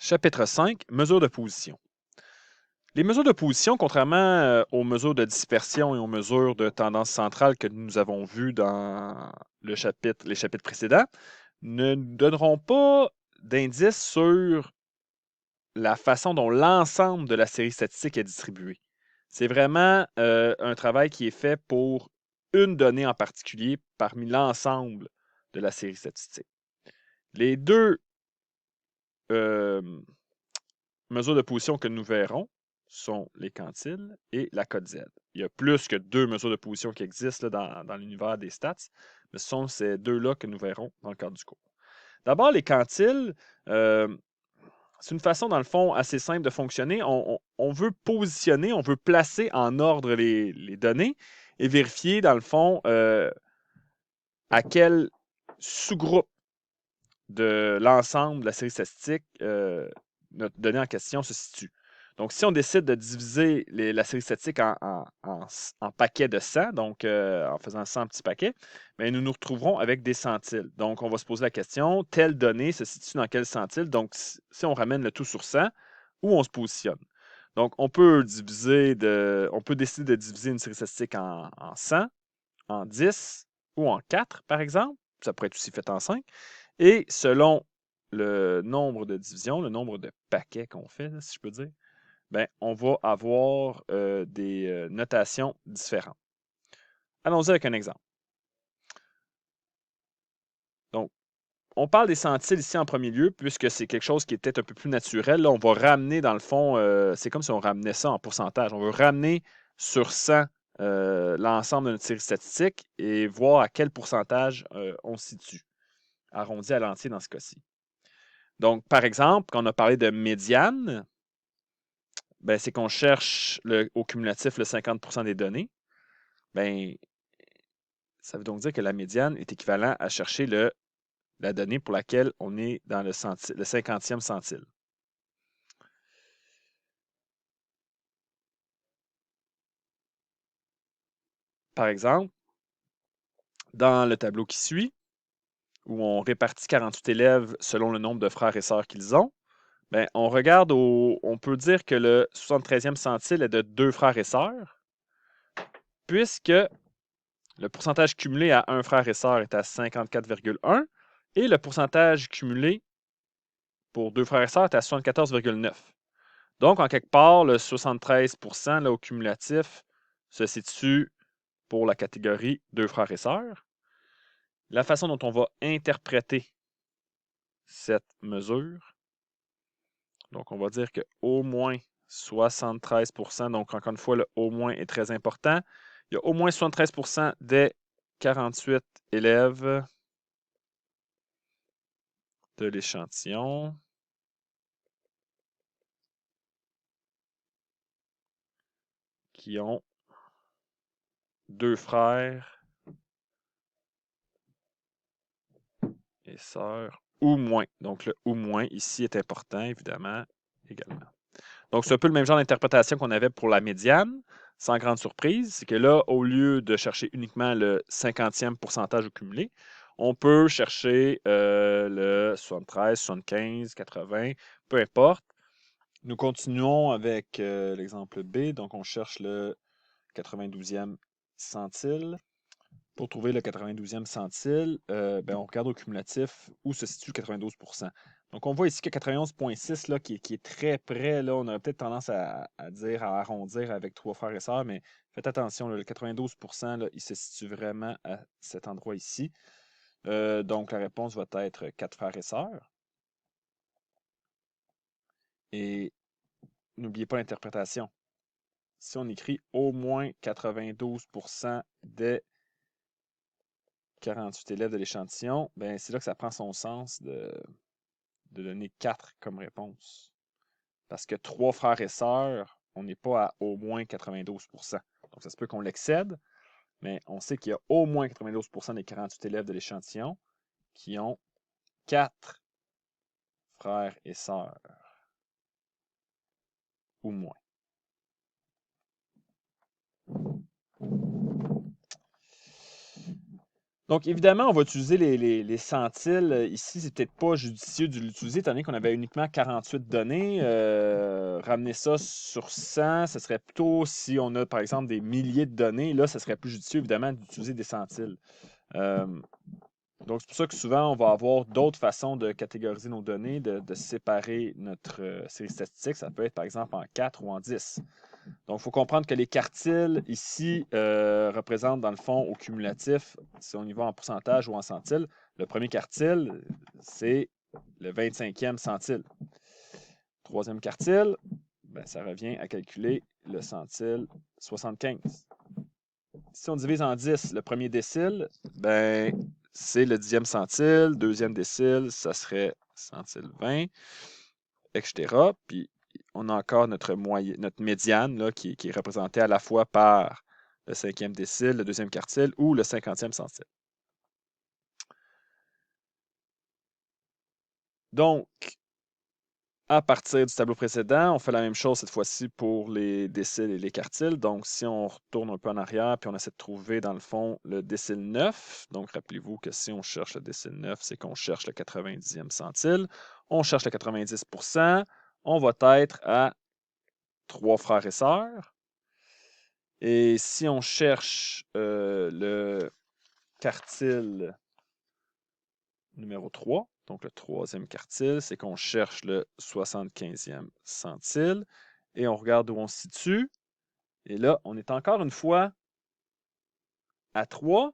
Chapitre 5, mesures de position. Les mesures de position, contrairement aux mesures de dispersion et aux mesures de tendance centrale que nous avons vues dans les chapitres précédents, ne nous donneront pas d'indices sur la façon dont l'ensemble de la série statistique est distribué. C'est vraiment un travail qui est fait pour une donnée en particulier parmi l'ensemble de la série statistique. Les deux mesures de position que nous verrons sont les quantiles et la cote Z. Il y a plus que deux mesures de position qui existent là, dans l'univers des stats, mais ce sont ces deux-là que nous verrons dans le cadre du cours. D'abord, les quantiles, c'est une façon, dans le fond, assez simple de fonctionner. On veut positionner, on veut placer en ordre les données et vérifier, dans le fond, à quel sous-groupe de l'ensemble de la série statistique notre donnée en question se situe. Donc, si on décide de diviser la série statistique en paquets de 100, donc en faisant 100 petits paquets, bien, nous nous retrouverons avec des centiles. Donc, on va se poser la question, telle donnée se situe dans quel centile? Donc, si on ramène le tout sur 100, où on se positionne? Donc, on peut décider de diviser une série statistique en 100, en 10 ou en 4, par exemple. Ça pourrait être aussi fait en 5. Et selon le nombre de divisions, le nombre de paquets qu'on fait, là, si je peux dire, ben, on va avoir des notations différentes. Allons-y avec un exemple. Donc, on parle des centiles ici en premier lieu, puisque c'est quelque chose qui est peut-être un peu plus naturel. Là, on va ramener, dans le fond, c'est comme si on ramenait ça en pourcentage. On veut ramener sur 100 l'ensemble de notre série statistique et voir à quel pourcentage on se situe, arrondi à l'entier dans ce cas-ci. Donc, par exemple, quand on a parlé de médiane, ben, c'est qu'on cherche au cumulatif le 50% des données. Ben, ça veut donc dire que la médiane est équivalent à chercher la donnée pour laquelle on est dans le 50e centile. Par exemple, dans le tableau qui suit, où on répartit 48 élèves selon le nombre de frères et sœurs qu'ils ont, ben, on peut dire que le 73e centile est de 2 frères et sœurs, puisque le pourcentage cumulé à un frère et sœur est à 54,1 et le pourcentage cumulé pour deux frères et sœurs est à 74,9. Donc, en quelque part, le 73% là, au cumulatif se situe pour la catégorie deux frères et sœurs. La façon dont on va interpréter cette mesure, donc on va dire que au moins 73%, donc encore une fois, le au moins est très important. Il y a au moins 73% des 48 élèves de l'échantillon qui ont deux frères et sœurs ou moins. Donc, le ou moins ici est important, évidemment, également. Donc, c'est un peu le même genre d'interprétation qu'on avait pour la médiane, sans grande surprise. C'est que là, au lieu de chercher uniquement le 50e pourcentage au cumulé, on peut chercher le 73, 75, 80, peu importe. Nous continuons avec l'exemple B. Donc, on cherche le 92e centile. Pour trouver le 92e centile, ben, on regarde au cumulatif où se situe 92%. Donc, on voit ici que 91,6 là, qui est très près. Là, on a peut-être tendance à dire, à arrondir avec trois frères et sœurs, mais faites attention, là, le 92%, là, il se situe vraiment à cet endroit ici. Donc, la réponse va être 4 frères et sœurs. Et n'oubliez pas l'interprétation. Si on écrit au moins 92% des 48 élèves de l'échantillon, ben, c'est là que ça prend son sens de donner 4 comme réponse. Parce que 3 frères et sœurs, on n'est pas à au moins 92%. Donc, ça se peut qu'on l'excède, mais on sait qu'il y a au moins 92% des 48 élèves de l'échantillon qui ont 4 frères et sœurs ou moins. Donc, évidemment, on va utiliser les centiles. Ici, c'est peut-être pas judicieux de l'utiliser, étant donné qu'on avait uniquement 48 données. Ramener ça sur 100, ce serait plutôt si on a, par exemple, des milliers de données. Là, ce serait plus judicieux, évidemment, d'utiliser des centiles. Euh, donc, c'est pour ça que souvent, on va avoir d'autres façons de catégoriser nos données, de séparer notre série statistique. Ça peut être, par exemple, en 4 ou en 10. Donc, il faut comprendre que les quartiles, ici, représentent, dans le fond, au cumulatif, si on y va en pourcentage ou en centiles, le premier quartile, c'est le 25e centile. Troisième quartile, ben, ça revient à calculer le centile 75. Si on divise en 10, le premier décile, ben, c'est le 10e centile. Deuxième décile, ça serait centile 20, etc. Puis, on a encore notre médiane là, qui est représentée à la fois par le 5e décile, le 2e quartile ou le 50e centile. Donc, à partir du tableau précédent, on fait la même chose cette fois-ci pour les déciles et les quartiles. Donc, si on retourne un peu en arrière, puis on essaie de trouver, dans le fond, le décile 9. Donc, rappelez-vous que si on cherche le décile 9, c'est qu'on cherche le 90e centile. On cherche le 90%. On va être à 3 frères et sœurs. Et si on cherche le quartile numéro 3, donc le troisième quartile, c'est qu'on cherche le 75e centile et on regarde où on se situe. Et là, on est encore une fois à 3,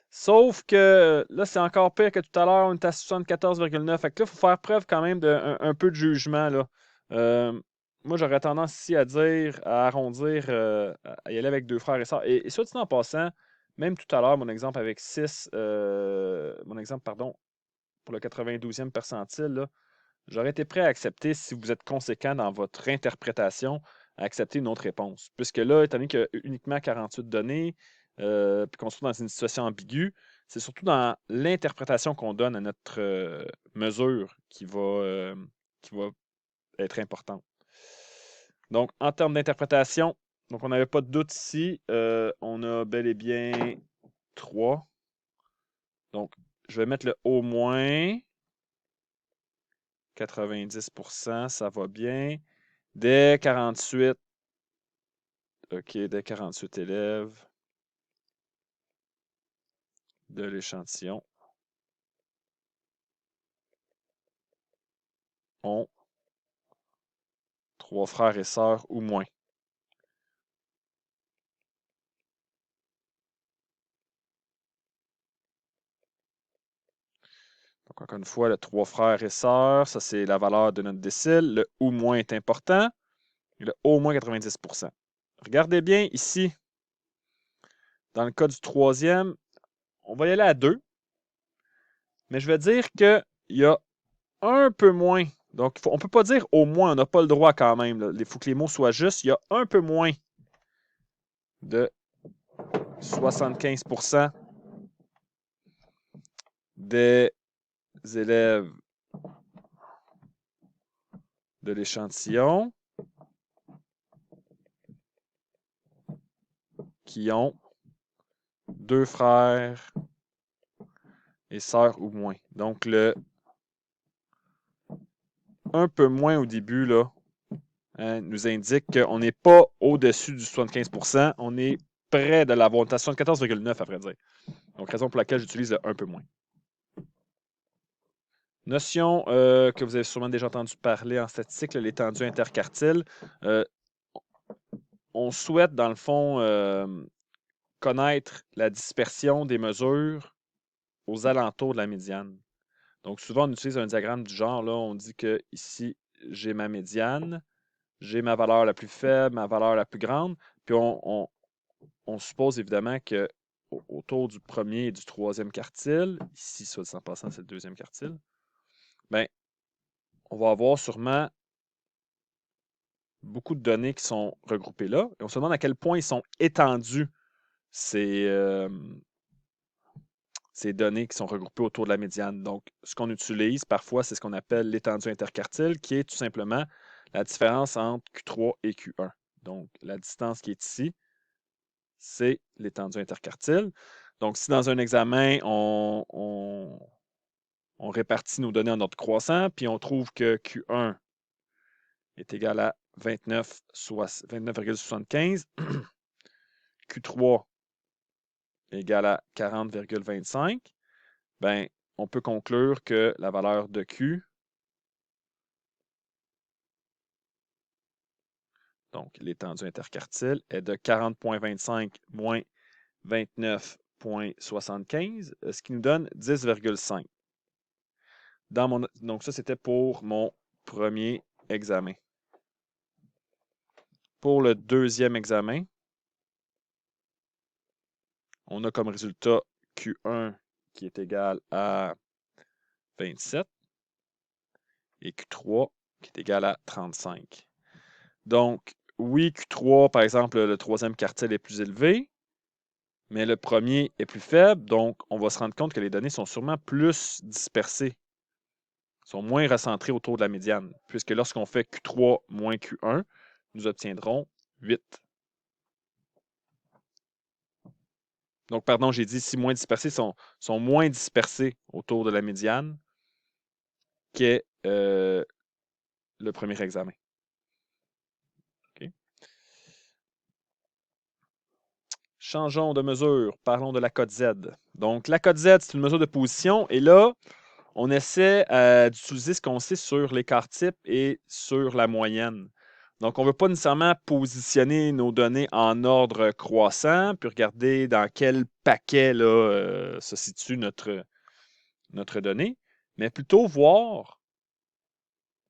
sauf que là, c'est encore pire que tout à l'heure, on est à 74,9. Fait que là, il faut faire preuve quand même d'un un peu de jugement, là. Moi, j'aurais tendance ici à dire, à arrondir, à y aller avec 2 frères et sœurs. Et soit dit en passant, même tout à l'heure, mon exemple avec 6, mon exemple, pardon, pour le 92e percentile, là, j'aurais été prêt à accepter, si vous êtes conséquent dans votre interprétation, à accepter une autre réponse. Puisque là, étant donné qu'il y a uniquement 48 données, puis qu'on se trouve dans une situation ambiguë, c'est surtout dans l'interprétation qu'on donne à notre mesure qui va être importante. Donc, en termes d'interprétation, donc on n'avait pas de doute ici. On a bel et bien 3. Donc, je vais mettre le au moins. 90%, ça va bien. Dès 48, OK, dès 48 élèves de l'échantillon ont 3 frères et sœurs ou moins. Donc, encore une fois, le 3 frères et sœurs, ça c'est la valeur de notre décile. Le ou moins est important. Et le au moins 90%. Regardez bien ici, dans le cas du troisième, on va y aller à 2. Mais je vais dire qu'il y a un peu moins. Donc, on ne peut pas dire au moins, on n'a pas le droit quand même. Il faut que les mots soient justes. Il y a un peu moins de 75% des élèves de l'échantillon qui ont 2 frères et sœurs ou moins. Donc, le un peu moins au début là, hein, nous indique qu'on n'est pas au-dessus du 75%, on est près de l'avoir. On est à 74,9 à vrai dire. Donc, raison pour laquelle j'utilise le un peu moins. Notion que vous avez sûrement déjà entendu parler en statistique, l'étendue interquartile. On souhaite, dans le fond, connaître la dispersion des mesures aux alentours de la médiane. Donc, souvent, on utilise un diagramme du genre, là, on dit que ici, j'ai ma médiane, j'ai ma valeur la plus faible, ma valeur la plus grande, puis on suppose évidemment que autour du premier et du troisième quartile, ici, soit dit en passant, c'est le deuxième quartile, bien, on va avoir sûrement beaucoup de données qui sont regroupées là, et on se demande à quel point ils sont étendus, ces, ces données qui sont regroupées autour de la médiane. Donc, ce qu'on utilise parfois, c'est ce qu'on appelle l'étendue interquartile, qui est tout simplement la différence entre Q3 et Q1. Donc, la distance qui est ici, c'est l'étendue interquartile. Donc, si dans un examen, on répartit nos données en ordre croissant, puis on trouve que Q1 est égal à 29,75, Q3 est égal à 40,25, ben, on peut conclure que la valeur de Q, donc l'étendue interquartile, est de 40,25 moins 29,75, ce qui nous donne 10,5. Donc, ça, c'était pour mon premier examen. Pour le deuxième examen, on a comme résultat Q1 qui est égal à 27 et Q3 qui est égal à 35. Donc, oui, Q3, par exemple, le troisième quartile est plus élevé, mais le premier est plus faible. Donc, on va se rendre compte que les données sont sûrement plus dispersées, sont moins recentrées autour de la médiane, puisque lorsqu'on fait Q3 moins Q1, nous obtiendrons 8. Donc, pardon, j'ai dit si moins dispersés, sont moins dispersés autour de la médiane qu'est le premier examen. OK. Changeons de mesure. Parlons de la cote Z. Donc, la cote Z, c'est une mesure de position. Et là, on essaie d'utiliser ce qu'on sait sur l'écart type et sur la moyenne. Donc, on ne veut pas nécessairement positionner nos données en ordre croissant, puis regarder dans quel paquet là, se situe notre donnée, mais plutôt voir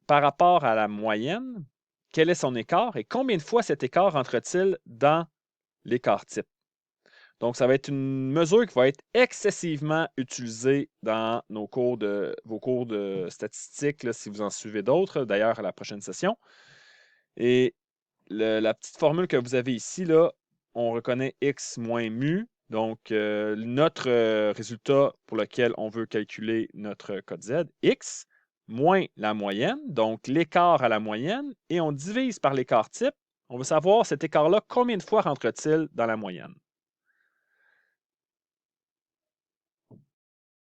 par rapport à la moyenne, quel est son écart et combien de fois cet écart entre-t-il dans l'écart type. Donc, ça va être une mesure qui va être excessivement utilisée dans vos cours de statistiques, là, si vous en suivez d'autres, d'ailleurs à la prochaine session. Et la petite formule que vous avez ici, là, on reconnaît x moins mu. Donc, notre résultat pour lequel on veut calculer notre code Z, x, moins la moyenne, donc l'écart à la moyenne, et on divise par l'écart type. On veut savoir cet écart-là, combien de fois rentre-t-il dans la moyenne?